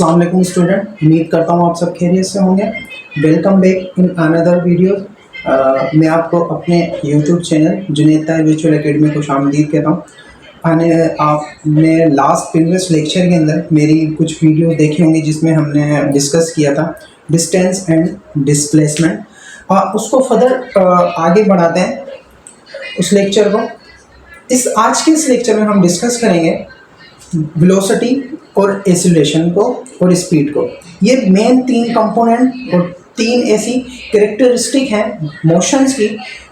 अस्सलाम वालेकुम स्टूडेंट, उम्मीद करता हूँ आप सब खैरियत से होंगे। Welcome back in another video. मैं आपको अपने YouTube channel Junaid Tahir virtual academy को खुशामदीद कहता हूँ। आपने लास्ट प्रीवियस लेक्चर के अंदर मेरी कुछ वीडियो देखी होंगी जिसमें हमने डिस्कस किया था डिस्टेंस एंड डिस्प्लेसमेंट। उसको फर्दर आगे बढ़ाते हैं उस लेक्चर को। आज के इस लेक्चर में हम डिस्कस करेंगे वेलोसिटी और एक्सीलरेशन को और स्पीड को। ये मेन तीन कंपोनेंट और तीन ऐसी कैरेक्टरिस्टिक हैं मोशंस की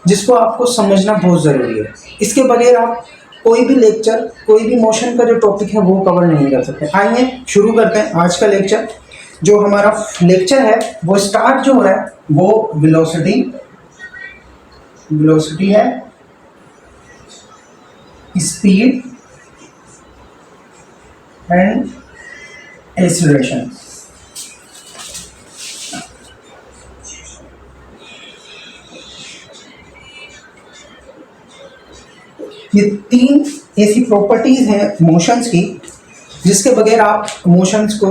जिसको आपको समझना बहुत ज़रूरी है। इसके बगैर आप कोई भी लेक्चर, कोई भी मोशन का जो टॉपिक है वो कवर नहीं कर सकते। आइए शुरू करते हैं आज का लेक्चर। जो हमारा लेक्चर है वो स्टार्ट जो हो रहा है वो वेलोसिटी है, स्पीड एंड एक्सीलरेशन। ये तीन ऐसी प्रॉपर्टीज हैं मोशंस की जिसके बगैर आप मोशंस को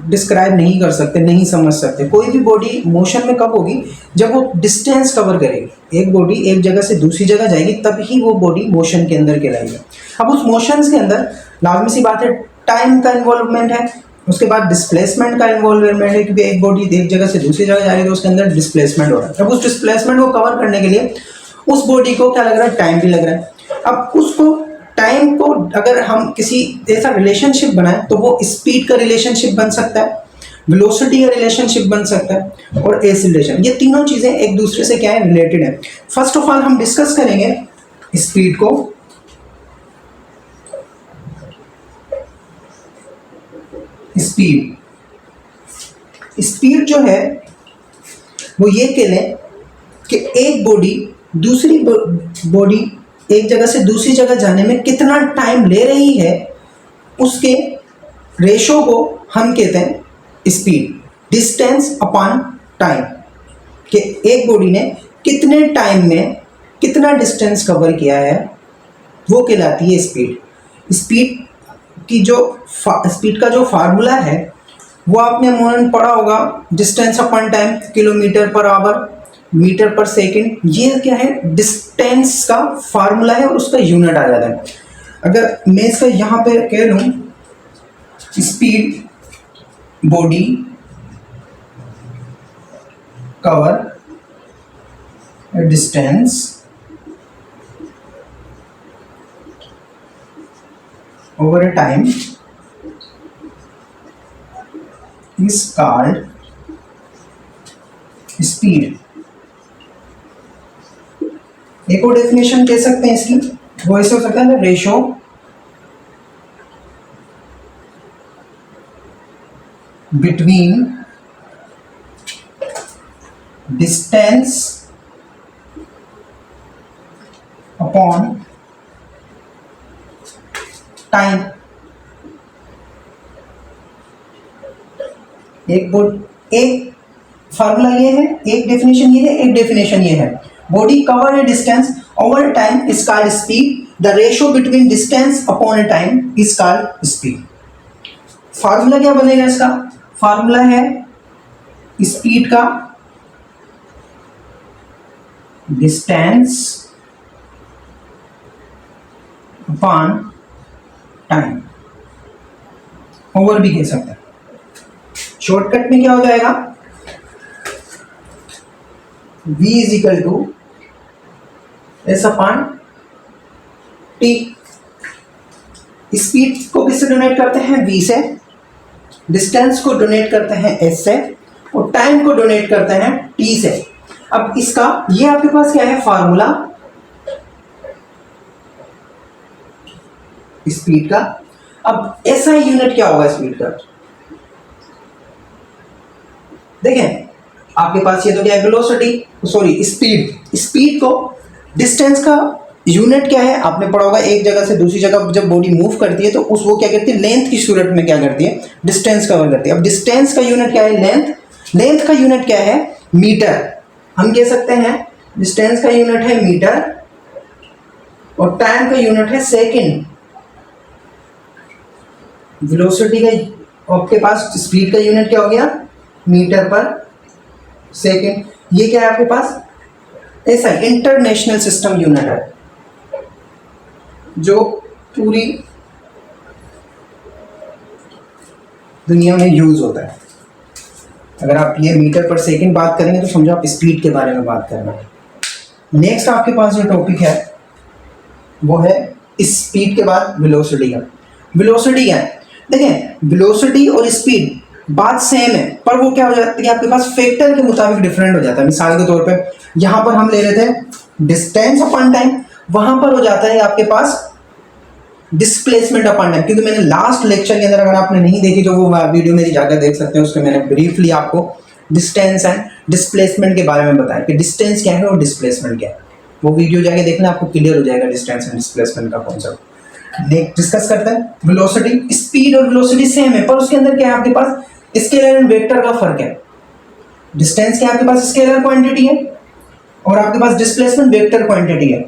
डिस्क्राइब नहीं कर सकते, नहीं समझ सकते। कोई भी बॉडी मोशन में कब होगी? जब वो डिस्टेंस कवर करेगी। एक बॉडी एक जगह से दूसरी जगह जाएगी तब ही वो बॉडी मोशन के अंदर कहलाएगी। अब उस मोशंस के अंदर लाजमी सी बात है टाइम का इन्वॉल्वमेंट है, उसके बाद डिस्प्लेसमेंट का इन्वॉल्वमेंट है, क्योंकि एक बॉडी एक जगह से दूसरी जगह जाएगी तो उसके अंदर डिस्प्लेसमेंट हो रहा है। अब उस डिस्प्लेसमेंट को कवर करने के लिए उस बॉडी को क्या लग रहा है? टाइम भी लग रहा है। अब उसको टाइम को अगर हम किसी ऐसा रिलेशनशिप बनाएं तो वो स्पीड का रिलेशनशिप बन सकता है, वेलोसिटी का रिलेशनशिप बन सकता है और एक्सीलरेशन। ये तीनों चीज़ें एक दूसरे से क्या है? रिलेटेड है। फर्स्ट ऑफ ऑल हम डिस्कस करेंगे स्पीड को। स्पीड जो है वो ये कह लें कि एक बॉडी दूसरी बॉडी एक जगह से दूसरी जगह जाने में कितना टाइम ले रही है उसके रेशो को हम कहते हैं स्पीड, डिस्टेंस अपॉन टाइम। कि एक बॉडी ने कितने टाइम में कितना डिस्टेंस कवर किया है वो कहलाती है स्पीड। स्पीड का जो फार्मूला है वो आपने अमूमन पढ़ा होगा, distance upon time, kilometre per hour, metre per second. ये क्या है? डिस्टेंस का फार्मूला है और उसका यूनिट आ जाता है। अगर मैं इसका यहाँ पे कह लूँ speed body cover distance over a time is called speed। एक और डेफिनेशन कह सकते हैं इसकी, वो ऐसे हो सकता है ratio between distance upon time. एक फार्मूला ये है, एक डेफिनेशन ये है, एक डेफिनेशन ये है। Body cover A distance over time is called speed. The ratio between distance upon A time is called speed. Formula क्या बनेगा इसका? फार्मूला है स्पीड का डिस्टेंस अपॉन टाइम, ओवर भी कह सकते हैं। शॉर्टकट में क्या हो जाएगा? v is equal to S upon T. Speed को किससे डोनेट करते हैं? v से। डिस्टेंस को डोनेट करते हैं s से और टाइम को डोनेट करते हैं t से। अब इसका ये आपके पास क्या है? फार्मूला स्पीड का। अब ऐसा यूनिट क्या होगा स्पीड का? देखें आपके पास ये तो क्या है? Velocity, sorry speed. स्पीड को डिस्टेंस का यूनिट क्या है? आपने पढ़ा होगा, एक जगह से दूसरी जगह जब बॉडी मूव करती है तो वो क्या करती है? लेंथ की सूरत में क्या करती है? डिस्टेंस कवर करती है। अब डिस्टेंस का यूनिट क्या है? लेंथ। लेंथ का यूनिट क्या है? मीटर। हम कह सकते हैं डिस्टेंस का यूनिट है मीटर और टाइम का यूनिट है सेकेंड। वेलोसिटी का आपके पास स्पीड का यूनिट क्या हो गया, मीटर पर सेकेंड। ये क्या है आपके पास, ऐसा इंटरनेशनल सिस्टम यूनिट है जो पूरी दुनिया में यूज होता है। अगर आप ये मीटर पर सेकंड बात करेंगे तो समझो आप स्पीड के बारे में बात कर रहे हैं। नेक्स्ट आपके पास जो टॉपिक है वो है स्पीड के बाद वेलोसिटी का। वेलोसिटी क्या है, देखें वेलोसिटी और स्पीड बात सेम है, पर वो क्या हो जाता है कि आपके पास फैक्टर के मुताबिक डिफरेंट हो जाता है। मिसाल के तौर पे यहाँ पर हम ले रहे थे डिस्टेंस अपॉन टाइम, वहां पर हो जाता है आपके पास डिस्प्लेसमेंट अपॉन टाइम। क्योंकि मैंने लास्ट लेक्चर के अंदर, अगर आपने नहीं देखी तो वो वीडियो मेरी जाकर देख सकते हैं, उसमें मैंने ब्रीफली आपको डिस्टेंस एंड डिस्प्लेसमेंट के बारे में बताया कि डिस्टेंस क्या है और डिस्प्लेसमेंट क्या है। वो वीडियो जाके देखना, आपको क्लियर हो जाएगा डिस्टेंस एंड डिस्प्लेसमेंट का कॉन्सेप्ट। डिस्कस करते हैं वेलोसिटी। स्पीड और वेलोसिटी सेम है, पर उसके अंदर क्या है आपके पास स्केलर एंड वेक्टर का फर्क है। डिस्टेंस क्या आपके पास स्केलर क्वांटिटी है और आपके पास डिस्प्लेसमेंट वेक्टर क्वांटिटी है।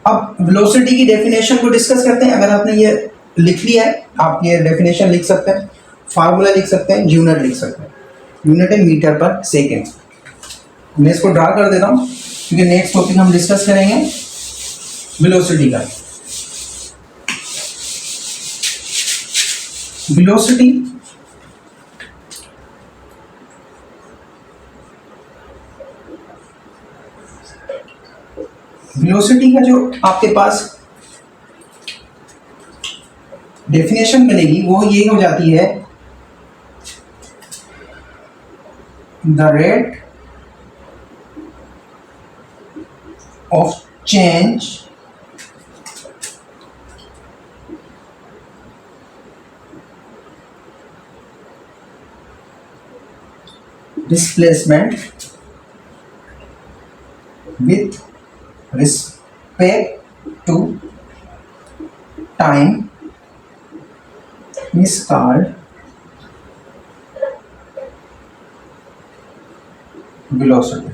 अब वेलोसिटी की डेफिनेशन को डिस्कस करते हैं। अगर आपने ये लिख लिया है, आप ये डेफिनेशन लिख सकते हैं, फार्मूला लिख सकते हैं, यूनिट लिख सकते हैं। यूनिट है मीटर पर सेकेंड। मैं इसको ड्रा कर देता हूँ क्योंकि नेक्स्ट टॉपिक हम डिस्कस करेंगे वेलोसिटी का। वेलोसिटी वेलोसिटी का जो आपके पास डेफिनेशन बनेगी वो ये हो जाती है, the rate of change displacement with respect to time is called velocity.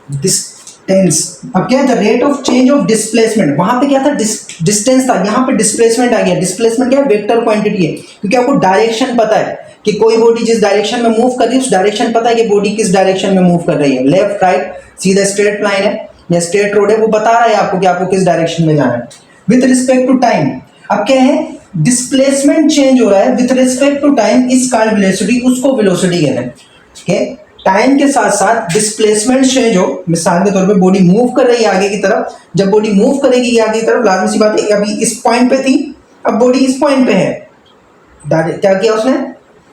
Distance, अब क्या है the rate of change of displacement. वहां पे क्या था, डिस्टेंस था, यहाँ पे डिस्प्लेसमेंट आ गया। डिस्प्लेसमेंट क्या है, वेक्टर क्वांटिटी है, क्योंकि आपको डायरेक्शन पता है कि कोई बॉडी जिस डायरेक्शन में मूव कर रही है उस डायरेक्शन पता है कि बॉडी किस डायरेक्शन में मूव कर रही है, लेफ्ट राइट, सीधा स्ट्रेट लाइन है या स्ट्रेट रोड है, वो बता रहा है आपको कि आपको किस डायरेक्शन में जाना है। विथ रिस्पेक्ट टू टाइम, अब क्या है डिस्प्लेसमेंट चेंज हो रहा है with respect to time is called velocity, उसको वेलोसिटी कहते हैं। ठीक है, टाइम के साथ साथ डिस्प्लेसमेंट चेंज हो, मिसाल के तौर पे बॉडी मूव कर रही है आगे की तरफ, जब बॉडी मूव करेगी आगे की तरफ, लाजमी सी बात है अभी इस पॉइंट पे थी, अब बॉडी इस पॉइंट पे है, क्या किया उसने,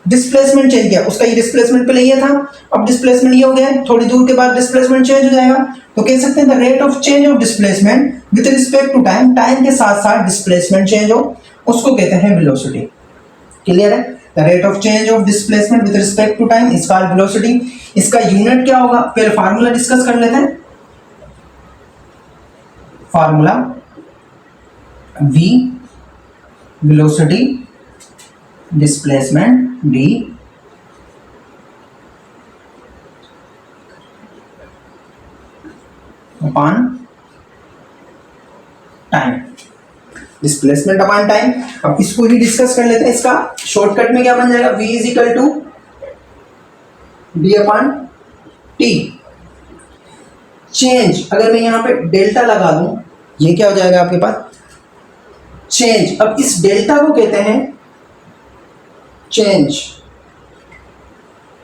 डिस्प्लेसमेंट चेंज किया। उसका ये डिस्प्लेसमेंट पहले ये था, अब डिस्प्लेसमेंट ये हो गया, थोड़ी दूर के बाद डिस्प्लेसमेंट चेंज हो जाएगा। तो कह सकते हैं the rate of change of displacement with respect to time, time के साथ साथ डिस्प्लेसमेंट चेंज हो, उसको कहते हैं वेलोसिटी। क्लियर है, the rate of change of displacement with respect to time is called velocity. इसका यूनिट क्या होगा, पहले फार्मूला डिस्कस कर लेते हैं। Formula v velocity displacement d upon time, displacement upon time. अब इसको ही डिस्कस कर लेते हैं। इसका शॉर्टकट में क्या बन जाएगा, v is equal to D upon T. Change, अगर मैं यहां पे डेल्टा लगा दूं, ये क्या हो जाएगा आपके पास चेंज। अब इस डेल्टा को कहते हैं चेंज,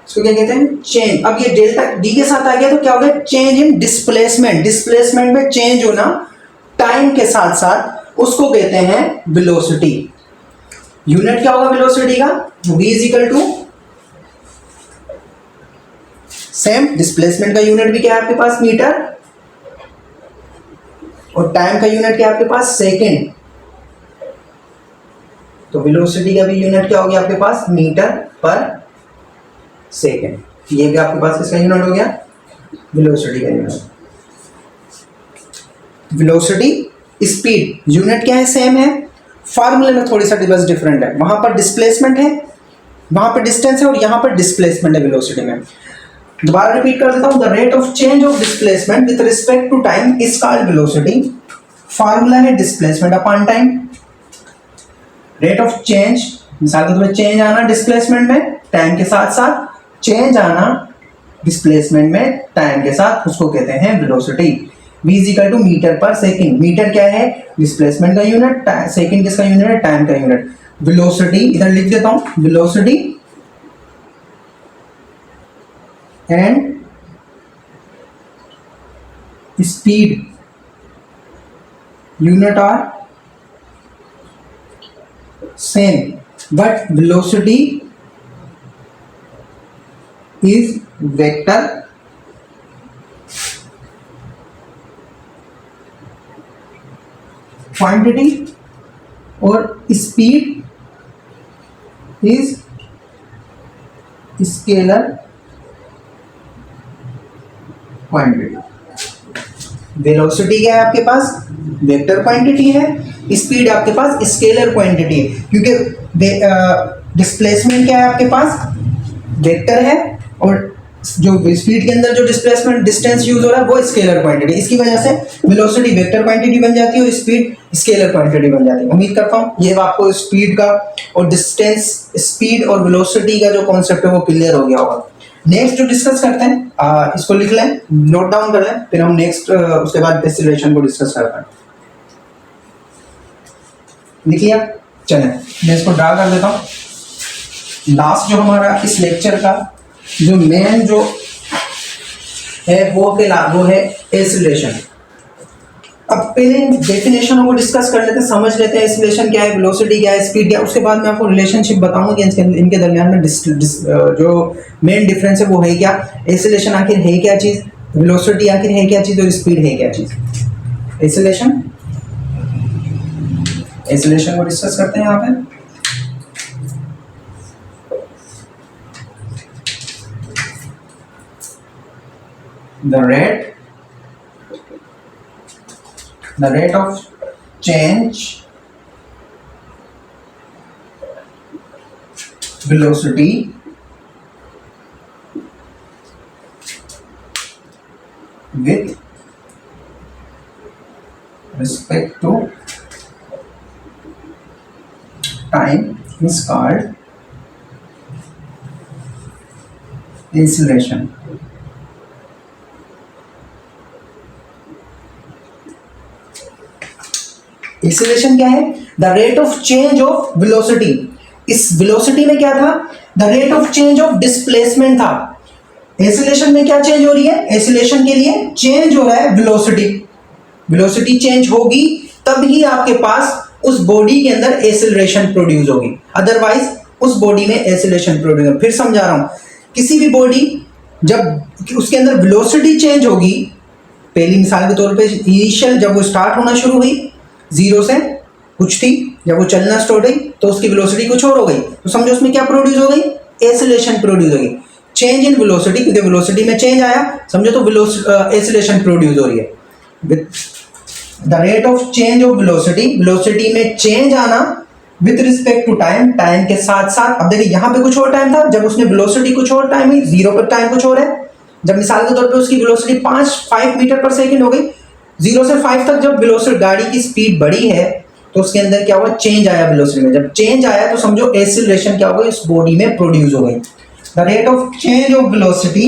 इसको क्या कहते हैं चेंज। अब ये डेल्टा डी के साथ आ गया तो क्या हो गया, चेंज इन डिस्प्लेसमेंट। डिस्प्लेसमेंट में चेंज होना टाइम के साथ साथ, उसको कहते हैं वेलोसिटी। यूनिट क्या होगा वेलोसिटी का, v is equal to same, displacement का यूनिट भी क्या है आपके पास मीटर, और टाइम का यूनिट क्या है आपके पास सेकेंड। तो वेलोसिटी का भी यूनिट क्या हो गया आपके पास मीटर पर सेकेंड। ये भी आपके पास किसका यूनिट हो गया, वेलोसिटी का यूनिट। वेलोसिटी स्पीड यूनिट क्या है, सेम है, फार्मूले में थोड़ी सा बस डिफरेंट है। वहां पर डिस्प्लेसमेंट है, वहां पर डिस्टेंस है, और यहां पर डिस्प्लेसमेंट है वेलोसिटी में। दोबारा रिपीट कर देता हूं, the rate of change of displacement with respect to time is called velocity. Formula है displacement upon time, rate of change मिसाल के तौर पे चेंज आना डिस्प्लेसमेंट में टाइम के साथ साथ, चेंज आना डिस्प्लेसमेंट में टाइम के साथ, उसको कहते हैं velocity. v is equal to metre per second. Metre क्या है? डिस्प्लेसमेंट का यूनिट, सेकंड किसका यूनिट है? टाइम का यूनिट। वेलोसिटी इधर लिख देता हूं, velocity and speed unit are same, but velocity is vector quantity और speed is scalar quantity। Velocity क्या है आपके पास? वेक्टर क्वांटिटी है। स्पीड आपके पास स्केलर क्वांटिटी है, क्योंकि डिस्प्लेसमेंट क्या है आपके पास? वेक्टर है, और जो स्पीड के अंदर जो डिस्प्लेसमेंट डिस्टेंस यूज हो रहा है वो स्केलर क्वांटिटी। इसकी वजह से वेलोसिटी वेक्टर क्वांटिटी बन जाती है और स्पीड स्केलर क्वांटिटी बन जाती है। उम्मीद करता हूँ ये आपको स्पीड का और डिस्टेंस, स्पीड और वेलोसिटी का जो कॉन्सेप्ट है वो क्लियर हो गया होगा। नेक्स्ट जो डिस्कस करते हैं, इसको लिख लें, नोट डाउन कर लें, फिर हम नेक्स्ट उसके बाद एक्सीलरेशन को डिस्कस करते हैं। लिख लिया? चलें मैं इसको ड्रा कर देता हूँ। लास्ट जो हमारा इस लेक्चर का जो मेन जो है वो है एक्सीलरेशन। अब पहले डेफिनेशनों को डिस्कस कर लेते हैं, समझ लेते हैं एक्सीलरेशन क्या है, वेलोसिटी क्या है, स्पीड क्या है। उसके बाद मैं आपको रिलेशनशिप बताऊंगा कि इनके दरमियान में जो मेन डिफरेंस है वो है क्या, एक्सीलरेशन आखिर है क्या चीज़, वेलोसिटी आखिर है क्या चीज़ और स्पीड है क्या चीज़। एक्सीलरेशन को डिस्कस करते हैं यहाँ पे। The rate of change velocity with respect to time is called acceleration। Acceleration क्या है? The rate of change of velocity. इस वेलोसिटी में क्या था? The rate of change of displacement था। एक्सीलरेशन में क्या चेंज हो रही है? एक्सीलरेशन के लिए चेंज हो रहा है वेलोसिटी। वेलोसिटी चेंज होगी तब ही आपके पास उस बॉडी के अंदर एक्सीलरेशन प्रोड्यूस होगी, अदरवाइज उस बॉडी में एक्सीलरेशन प्रोड्यूस होगी। फिर समझा रहा हूं, किसी भी बॉडी जब उसके अंदर वेलोसिटी चेंज होगी, पहली मिसाल के तौर पे इनिशियल जब वो स्टार्ट होना शुरू हुई जीरो से कुछ थी, जब वो चलना स्टार्ट हुई तो उसकी वेलोसिटी कुछ और हो गई, तो समझो उसमें क्या प्रोड्यूस हो गई? एक्सीलरेशन प्रोड्यूस हो गई। चेंज इन वेलोसिटी, क्योंकि वेलोसिटी में चेंज आया समझो तो एक्सीलरेशन प्रोड्यूस हो रही है। The rate of change of velocity, velocity में चेंज आना with respect to time, time के साथ साथ। अब देखिए यहाँ पे कुछ और टाइम था, जब उसने वेलोसिटी कुछ और टाइम हुई, जीरो पर टाइम कुछ और है। जब मिसाल के तौर पे उसकी वेलोसिटी 5 मीटर पर सेकंड हो गई, 0 से 5 तक जब वेलोसिटी गाड़ी की स्पीड बढ़ी है तो उसके अंदर क्या हुआ? चेंज आया वेलोसिटी में। जब चेंज आया तो समझो एक्सीलरेशन क्या हो गई? इस बॉडी में प्रोड्यूस हो गई। The rate of change of velocity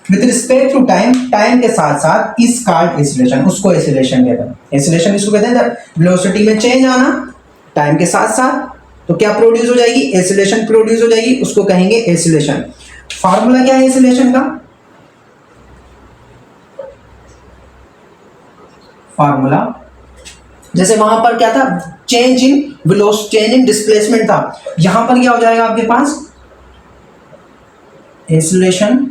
with respect to time, time के साथ साथ इज कॉल्ड एक्सीलरेशन, उसको एक्सीलरेशन कहते हैं। एक्सीलरेशन इसको कहते हैं वेलोसिटी में चेंज आना टाइम के साथ साथ, तो क्या प्रोड्यूस हो जाएगी? एक्सीलरेशन प्रोड्यूस हो जाएगी, उसको कहेंगे एक्सीलरेशन। फार्मूला क्या है एक्सीलरेशन का? फार्मूला जैसे वहां पर क्या था? Change in velocity, change in displacement था। यहां पर क्या हो जाएगा आपके पास? Acceleration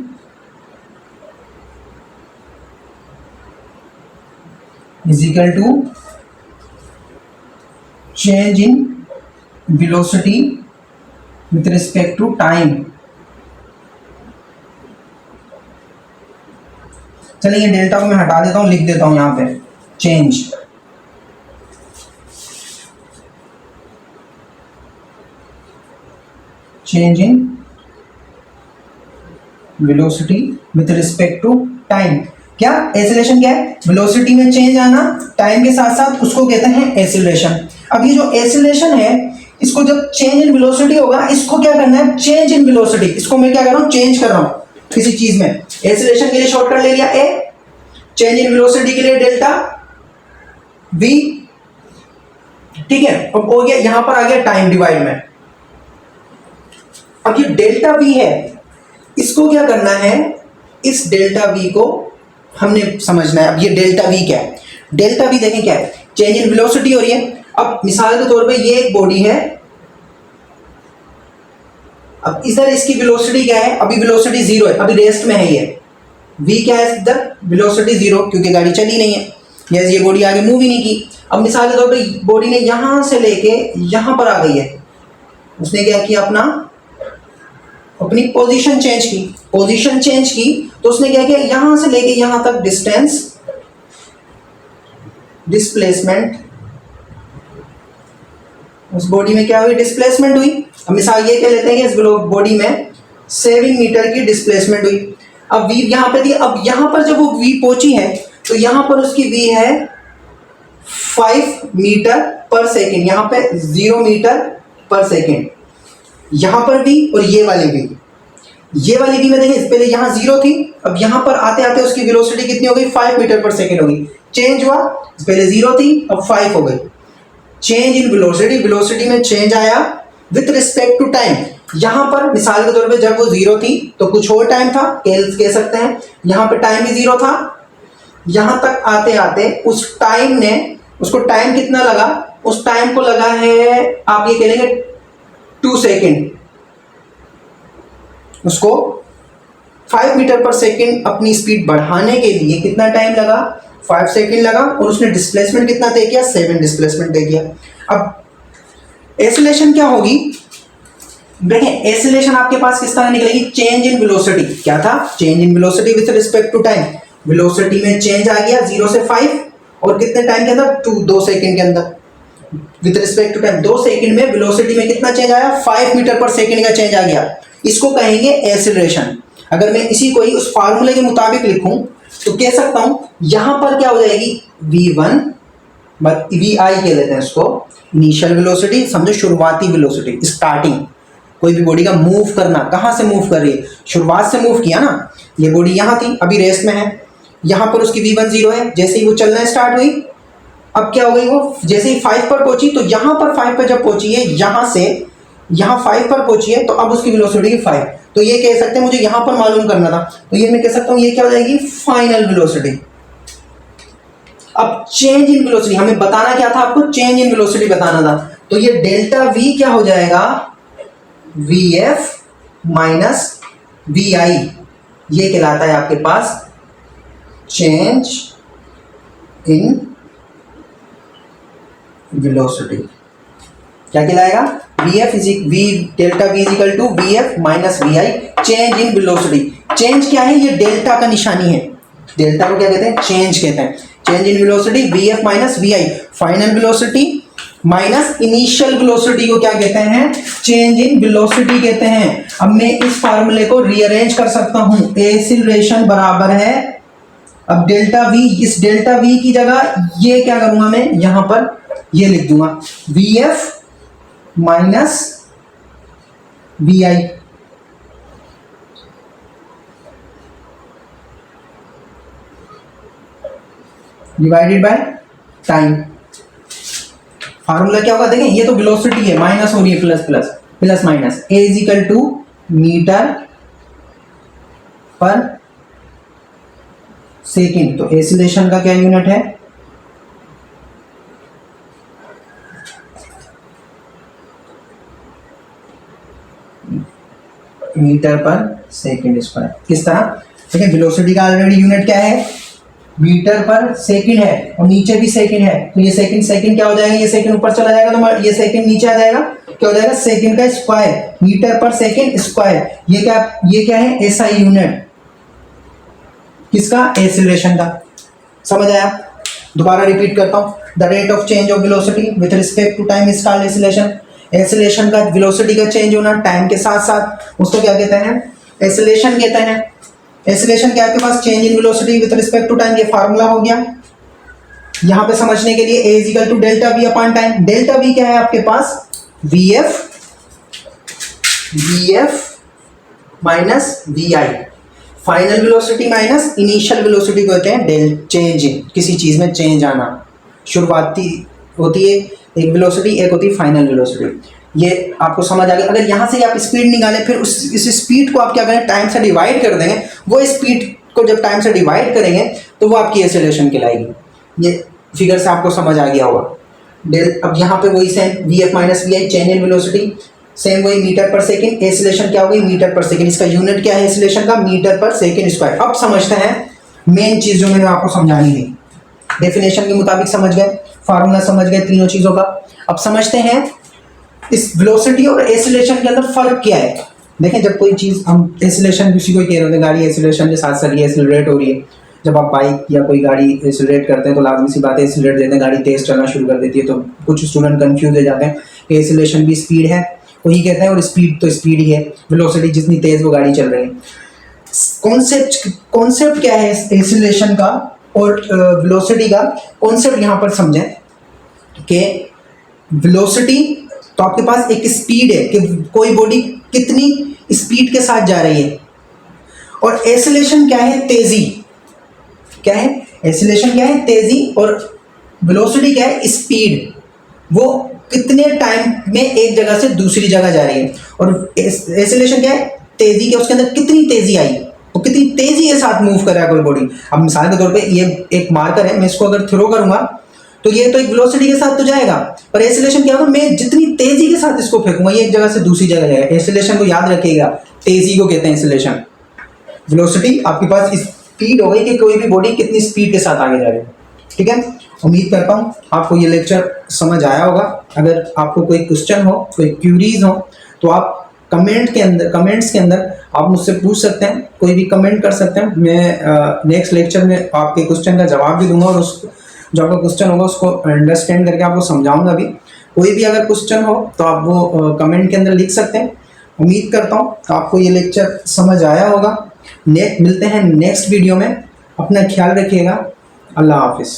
is equal to change in velocity with respect to time. चलिए डेल्टा को मैं हटा देता हूं, लिख देता हूं यहां पे change in velocity with respect to time। क्या एक्सीलरेशन क्या है? वेलोसिटी में चेंज आना टाइम के साथ साथ, उसको कहते हैं एक्सीलरेशन। अब ये जो एक्सीलरेशन है इसको जब चेंज इन वेलोसिटी होगा, इसको क्या करना है, चेंज इन वेलोसिटी, इसको मैं क्या कर रहा हूं, चेंज कर रहा हूं किसी चीज में। एक्सीलरेशन के लिए शॉर्टकट ले लिया ए, चेंज इन वेलोसिटी के लिए डेल्टा वी, ठीक है। अब हो गया, यहां पर आ गया टाइम डिवाइड में। अब ये डेल्टा वी है, इसको क्या करना है, इस डेल्टा वी को हमने समझना है। अब ये डेल्टा वी क्या है, डेल्टा वी देखें क्या है, चेंज इन वेलोसिटी हो रही है। अब मिसाल के तौर पे ये एक बॉडी है, अब इधर इसकी वेलोसिटी क्या है, अभी वेलोसिटी जीरो है, अभी रेस्ट में है ये, वी क्या है इधर, वेलोसिटी जीरो, क्योंकि गाड़ी चली नहीं है, ये बॉडी आगे मूव ही नहीं की। अब मिसाल के तौर पे बॉडी ने यहां से लेके यहां पर आ गई है, उसने क्या किया, अपनी पोजीशन चेंज की, पोजीशन चेंज की तो उसने क्या किया, यहां से लेके यहां तक डिस्टेंस, डिस्प्लेसमेंट, उस बॉडी में क्या हुई, डिस्प्लेसमेंट हुई। अब मिसाल ये कह लेते हैं कि इस बॉडी में 7 मीटर की डिस्प्लेसमेंट हुई। अब वी यहां पे थी, अब यहां पर जब वो वी पहुंची है तो यहां पर उसकी वी है 5 मीटर पर सेकेंड, यहां पे 0 मीटर पर सेकेंड, यहां पर भी और ये वाली भी, ये वाली भी में देखें, पहले यहां 0 थी, अब यहां पर आते आते उसकी वेलोसिटी कितनी हो गई, 5 मीटर पर सेकेंड हो गई, चेंज हुआ, पहले 0 थी अब 5 हो गई, चेंज इन वेलोसिटी, वेलोसिटी में चेंज आया विथ रिस्पेक्ट टू टाइम। यहां पर मिसाल के तौर पे जब वो 0 थी तो कुछ और टाइम था, कह सकते हैं, यहां पे टाइम भी 0 था, यहां तक आते आते उस टाइम ने, उसको टाइम कितना लगा, उस टाइम को लगा है, आप ये कह लेंगे 2 सेकेंड, उसको 5 मीटर पर सेकेंड अपनी स्पीड बढ़ाने के लिए कितना टाइम लगा, 5 सेकेंड लगा, और उसने डिस्प्लेसमेंट कितना तय किया, 7 डिस्प्लेसमेंट तय किया। अब एक्सीलरेशन क्या होगी, देखें एक्सीलरेशन आपके पास किस तरह निकलेगी, चेंज इन वेलोसिटी, क्या था, change in velocity with respect to time, velocity में चेंज आ गया 0 से 5 और कितने टाइम के अंदर, 2 सेकेंड के अंदर, with respect to time 2 second में वेलोसिटी में कितना चेंज आया, 5 मीटर पर सेकेंड का चेंज आ गया, इसको कहेंगे एक्सीलरेशन। अगर मैं इसी को ही उस फार्मूले के मुताबिक लिखूं तो कह सकता हूं यहां पर क्या हो जाएगी, v1 vi कह लेते हैं इसको, इनिशियल वेलोसिटी, समझो शुरुआती वेलोसिटी, स्टार्टिंग, कोई भी बॉडी का मूव करना, कहां से मूव कर रही है, शुरुआत से मूव किया ना, ये बॉडी यहां थी, अभी रेस्ट में है, यहां पर उसकी v1 0 है, जैसे ही वो चलना स्टार्ट हुई, अब क्या हो गई, वो जैसे ही 5 पर पहुंची, तो यहां पर 5 पर जब पहुंची है, यहां से यहां 5 पर पहुंची है, तो अब उसकी वेलोसिटी 5, तो ये कह सकते हैं, मुझे यहां पर मालूम करना था, तो ये मैं कह सकता हूं ये क्या हो जाएगी, फाइनल वेलोसिटी। अब चेंज इन वेलोसिटी हमें बताना क्या था, आपको चेंज इन वेलोसिटी बताना था, तो ये डेल्टा वी क्या हो जाएगा, vf माइनस vi, ये कहलाता है आपके पास चेंज इन वेलोसिटी। क्या कहलाएगा, vf delta v is equal to vf minus vi, change in velocity. Change क्या है, ये डेल्टा का निशानी है, डेल्टा को क्या कहते हैं, चेंज कहते हैं, change in velocity vf minus vi, final velocity minus initial velocity को क्या कहते हैं, चेंज इन वेलोसिटी कहते हैं। अब मैं इस फार्मूले को रीअरेंज कर सकता हूं, एक्सीलरेशन बराबर है, अब डेल्टा वी, इस डेल्टा वी की जगह ये क्या करूंगा मैं, यहां पर ये लिख दूंगा vf minus vi, divided by time. Formula क्या होगा, देखें ये तो वेलोसिटी है, माइनस हो रही है, plus plus plus minus, a is equal to metre per second, तो एक्सीलरेशन का क्या यूनिट है, मीटर पर सेकेंड स्क्वायर। किस तरह, देखिए वेलोसिटी का ऑलरेडी यूनिट क्या है, मीटर पर सेकंड है, और नीचे भी सेकंड है, तो ये सेकंड सेकंड क्या हो जाएगा, ये सेकंड ऊपर चला जाएगा तो ये सेकंड नीचे आ जाएगा, क्या हो जाएगा, सेकंड का square, metre per second square, ये क्या है, एसआई यूनिट, किसका, एक्सीलरेशन का। समझ आया, दोबारा रिपीट करता हूं, the rate of change of velocity with respect to time is called acceleration. Acceleration का, वेलोसिटी का चेंज होना टाइम के साथ साथ, उसको क्या कहते हैं, एक्सीलरेशन कहते हैं। एक्सीलरेशन क्या आपके पास, change in velocity with respect to time, ये फार्मूला हो गया। यहां पे समझने के लिए a equal to delta V upon time, delta V क्या है आपके पास, V F minus V I, final velocity minus initial velocity को कहते हैं डेल चेंज, किसी चीज़ में चेंज आना। शुरुआती होती है एक वेलोसिटी, एक होती है फाइनल वेलोसिटी। ये आपको समझ आ गया। अगर यहाँ से आप स्पीड निकालें, फिर इस स्पीड को आप क्या करें, टाइम से डिवाइड कर देंगे। वो स्पीड को जब टाइम से डिवाइड करेंगे तो वो आपकी एक्सेलरेशन कहलाएगी। ये फिगर से आपको समझ आ गया होगा। डेल, अब यहाँ पे वही same V F minus V I change in velocity, same वही मीटर पर सेकंड। एक्सेलरेशन क्या होगी, मीटर पर सेकंड। इसका यूनिट क्या है एक्सेलरेशन का, मीटर पर सेकंड स्क्वायर। अब समझते हैं मेन चीज जो मैंने आपको समझानी थी। डेफिनेशन के मुताबिक समझ गए, फार्मूला समझ गए तीनों चीजों का। अब समझते हैं इस वेलोसिटी और एक्सेलरेशन के अंदर फर्क क्या है। देखें, जब कोई चीज हम एक्सेलरेशन किसी को कह रहे होते हैं, गाड़ी एक्सेलरेशन के साथ साथ ये एक्सेलरेट हो रही है। जब आप बाइक या कोई गाड़ी एक्सेलरेट करते हैं तो लाजमी सी बात है एक्सेलरेट देते हैं, गाड़ी तेज चलना शुरू कर देती है। तो कुछ स्टूडेंट कंफ्यूज हो जाते हैं कि एक्सेलरेशन भी स्पीड है, वही कहते हैं, और स्पीड तो स्पीड ही है, वेलोसिटी जितनी तेज वो गाड़ी चल रही है। कॉन्सेप्ट क्या है एक्सेलरेशन का और वेलोसिटी का। कॉन्सेप्ट यहाँ पर समझें कि वेलोसिटी तो आपके पास एक स्पीड है कि कोई बॉडी कितनी स्पीड के साथ जा रही है, और एक्सेलरेशन क्या है, तेजी। क्या है एक्सेलरेशन, क्या है तेजी, और वेलोसिटी क्या है स्पीड। वो कितने टाइम में एक जगह से दूसरी जगह जा रही है, और एक्सेलरेशन क्या है तेजी के, उसके अंदर कितनी तेजी आई, वो कितनी तेजी के साथ मूव कर रहा है कोई बॉडी। अब मिसाल के तौर पे ये एक मार्कर है, मैं इसको अगर थ्रो करूंगा तो ये तो एक वेलोसिटी के साथ तो जाएगा, पर एक्सेलरेशन क्या होगा, मैं जितनी तेजी के साथ इसको फेंकूंगा ये एक जगह से दूसरी जगह जाएगा। एक्सेलरेशन को याद रखिएगा, तेजी को कहते हैं एक्सेलरेशन। वेलोसिटी आपके पास स्पीड हो गई कि कोई भी बॉडी कितनी स्पीड के साथ आगे जा रही है। ठीक है, उम्मीद करता हूँ आपको ये लेक्चर समझ आया होगा। अगर आपको कोई क्वेश्चन हो, कोई क्यूरीज हो, तो आप कमेंट्स के अंदर आप मुझसे पूछ सकते हैं, कोई भी कमेंट कर सकते हैं। मैं नेक्स्ट लेक्चर में आपके क्वेश्चन का जवाब भी दूंगा, और उस जो आपका क्वेश्चन होगा उसको अंडरस्टैंड करके आपको समझाऊंगा भी। कोई भी अगर क्वेश्चन हो तो आप वो कमेंट के अंदर लिख सकते हैं। उम्मीद करता हूँ आपको ये लेक्चर समझ आया होगा। मिलते हैं नेक्स्ट वीडियो में। अपना ख्याल रखिएगा। अल्लाह हाफिज़।